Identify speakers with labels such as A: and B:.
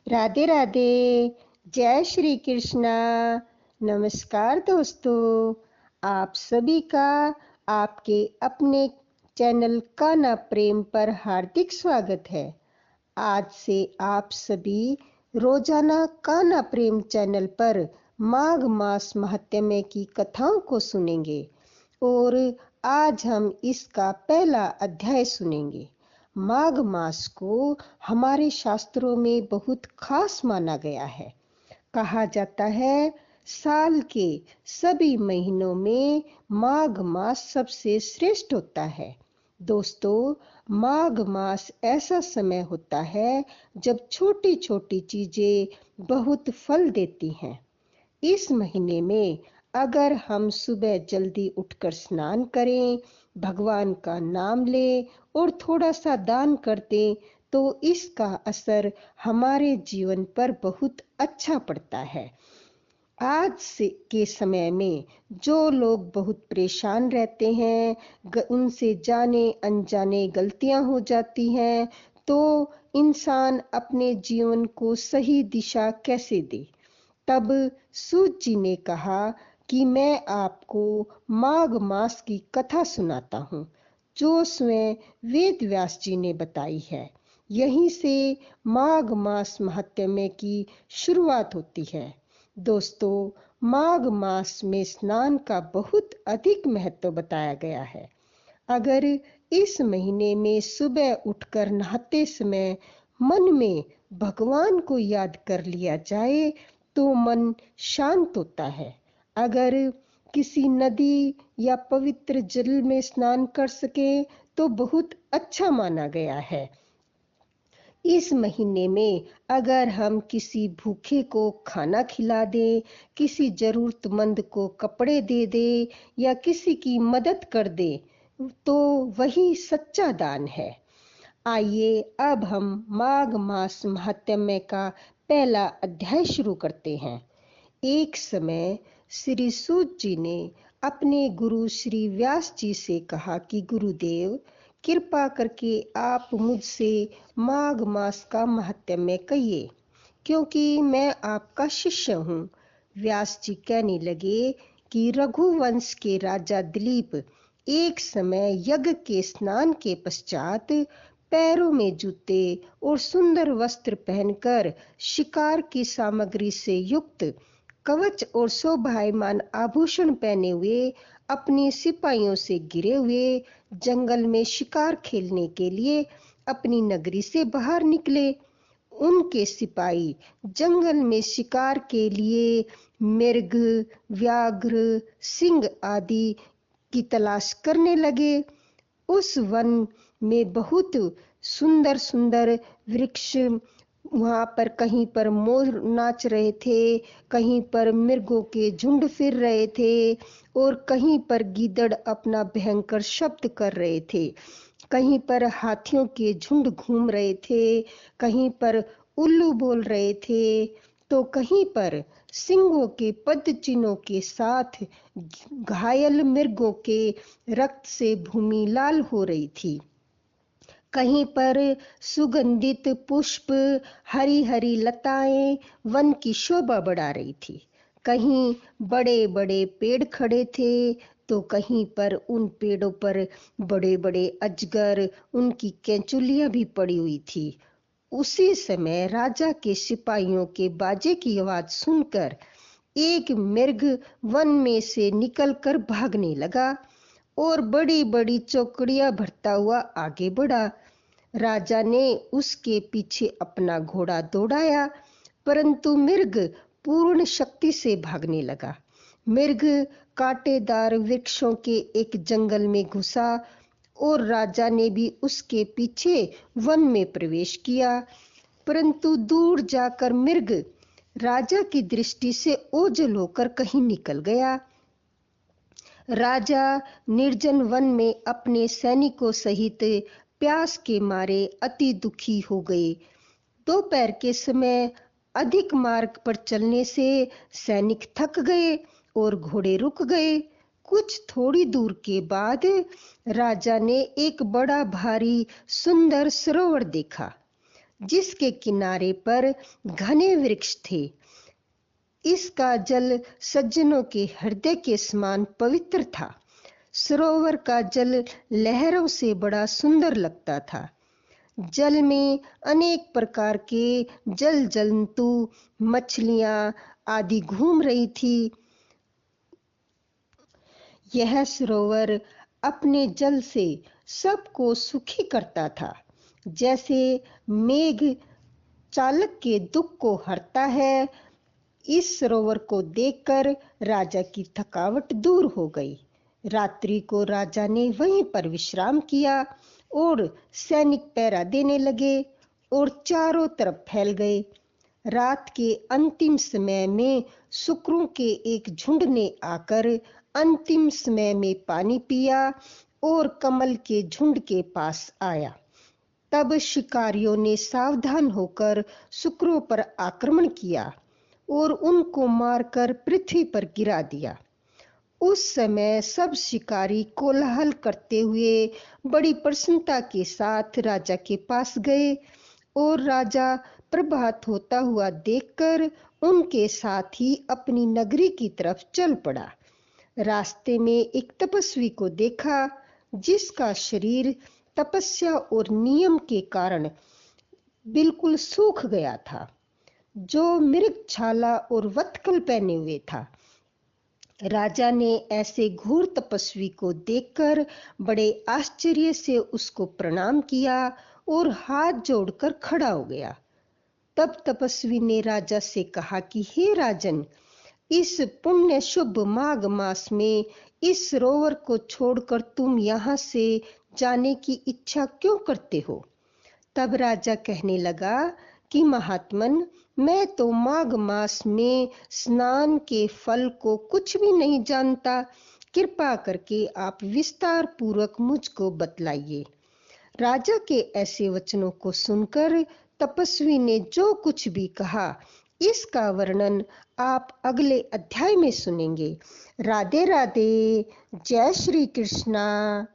A: राधे राधे। जय श्री कृष्णा। नमस्कार दोस्तों, आप सभी का आपके अपने चैनल कान्हा प्रेम पर हार्दिक स्वागत है। आज से आप सभी रोजाना कान्हा प्रेम चैनल पर माघ मास महात्म्य की कथाओं को सुनेंगे और आज हम इसका पहला अध्याय सुनेंगे। माघ मास को हमारे शास्त्रों में बहुत खास माना गया है। कहा जाता है साल के सभी महीनों में माघ मास सबसे श्रेष्ठ होता है। दोस्तों, माघ मास ऐसा समय होता है जब छोटी छोटी चीजें बहुत फल देती हैं। इस महीने में अगर हम सुबह जल्दी उठकर स्नान करें, भगवान का नाम लें और थोड़ा सा दान कर दें तो इसका असर हमारे जीवन पर बहुत अच्छा पड़ता है। आज से के समय में जो लोग बहुत परेशान रहते हैं, उनसे जाने अनजाने गलतियां हो जाती हैं, तो इंसान अपने जीवन को सही दिशा कैसे दे। तब सूत जी ने कहा कि मैं आपको माघ मास की कथा सुनाता हूँ, जो स्वयं वेद व्यास जी ने बताई है। यहीं से माघ मास महात्म्य की शुरुआत होती है। दोस्तों, माघ मास में स्नान का बहुत अधिक महत्व बताया गया है। अगर इस महीने में सुबह उठकर नहाते समय मन में भगवान को याद कर लिया जाए तो मन शांत होता है। अगर किसी नदी या पवित्र जल में स्नान कर सके तो बहुत अच्छा माना गया है। इस महीने में अगर हम किसी भूखे को खाना खिला दें, किसी जरूरतमंद को कपड़े दे दें या किसी की मदद कर दें तो वही सच्चा दान है। आइए अब हम माघ मास महात्म्य का पहला अध्याय शुरू करते हैं। एक समय श्री सूत जी ने अपने गुरु श्री व्यास जी से कहा कि गुरुदेव, कृपा करके आप मुझसे माघ मास का महात्म्य कहिए, क्योंकि मैं आपका शिष्य हूँ। व्यास जी कहने लगे कि रघुवंश के राजा दिलीप एक समय यज्ञ के स्नान के पश्चात पैरों में जूते और सुंदर वस्त्र पहनकर शिकार की सामग्री से युक्त कवच और शोभायमान आभूषण पहने हुए अपने सिपाहियों से घिरे हुए जंगल में शिकार खेलने के लिए अपनी नगरी से बाहर निकले। उनके सिपाही जंगल में शिकार के लिए मृग, व्याघ्र, सिंह आदि की तलाश करने लगे। उस वन में बहुत सुंदर सुंदर वृक्ष, वहां पर कहीं पर मोर नाच रहे थे, कहीं पर मृगों के झुंड फिर रहे थे और कहीं पर गीदड़ अपना भयंकर शब्द कर रहे थे। कहीं पर हाथियों के झुंड घूम रहे थे, कहीं पर उल्लू बोल रहे थे, तो कहीं पर सिंहों के पद चिन्हों के साथ घायल मृगों के रक्त से भूमि लाल हो रही थी। कहीं पर सुगंधित पुष्प, हरी हरी लताएं वन की शोभा बढ़ा रही थी। कहीं बड़े बड़े पेड़ खड़े थे तो कहीं पर उन पेड़ों पर बड़े बड़े अजगर, उनकी केंचुलियां भी पड़ी हुई थी। उसी समय राजा के सिपाहियों के बाजे की आवाज सुनकर एक मृग वन में से निकलकर भागने लगा और बड़ी बड़ी चौकड़ियां भरता हुआ आगे बढ़ा। राजा ने उसके पीछे अपना घोड़ा दौड़ाया, परंतु मृग पूर्ण शक्ति से भागने लगा। मृग कांटेदार वृक्षों के एक जंगल में घुसा और राजा ने भी उसके पीछे वन में प्रवेश किया, परंतु दूर जाकर मृग राजा की दृष्टि से ओझल होकर कहीं निकल गया। राजा निर्जन वन में अपने सैनिकों सहित प्यास के मारे अति दुखी हो गए। दोपहर के समय अधिक मार्ग पर चलने से सैनिक थक गए और घोड़े रुक गए। कुछ थोड़ी दूर के बाद राजा ने एक बड़ा भारी सुंदर सरोवर देखा। जिसके किनारे पर घने वृक्ष थे। इसका जल सज्जनों के हृदय के समान पवित्र था। सरोवर का जल लहरों से बड़ा सुंदर लगता था। जल में अनेक प्रकार के जल जंतु, मछलियां आदि घूम रही थी। यह सरोवर अपने जल से सबको सुखी करता था। जैसे मेघ चालक के दुख को हरता है, इस सरोवर को देखकर राजा की थकावट दूर हो गई। रात्रि को राजा ने वहीं पर विश्राम किया और सैनिक पहरा देने लगे और चारों तरफ फैल गए। रात के अंतिम समय में सुकरों के एक झुंड ने आकर अंतिम समय में पानी पिया और कमल के झुंड के पास आया। तब शिकारियों ने सावधान होकर सुकरों पर आक्रमण किया और उनको मारकर पृथ्वी पर गिरा दिया। उस समय सब शिकारी कोलाहल करते हुए बड़ी प्रसन्नता के साथ राजा के पास गए और राजा प्रभात होता हुआ देखकर उनके साथ ही अपनी नगरी की तरफ चल पड़ा। रास्ते में एक तपस्वी को देखा जिसका शरीर तपस्या और नियम के कारण बिल्कुल सूख गया था, जो मृगछाला और वत्कल पहने हुए था। राजा ने ऐसे घोर तपस्वी को देखकर बड़े आश्चर्य से उसको प्रणाम किया और हाथ जोड़कर खड़ा हो गया। तब तपस्वी ने राजा से कहा कि हे राजन, इस पुण्य शुभ माघ मास में इस सरोवर को छोड़कर तुम यहाँ से जाने की इच्छा क्यों करते हो? तब राजा कहने लगा कि महात्मन, मैं तो माघ मास में स्नान के फल को कुछ भी नहीं जानता। कृपा करके आप विस्तार पूर्वक मुझको बतलाइए। राजा के ऐसे वचनों को सुनकर तपस्वी ने जो कुछ भी कहा, इसका वर्णन आप अगले अध्याय में सुनेंगे। राधे राधे। जय श्री कृष्णा।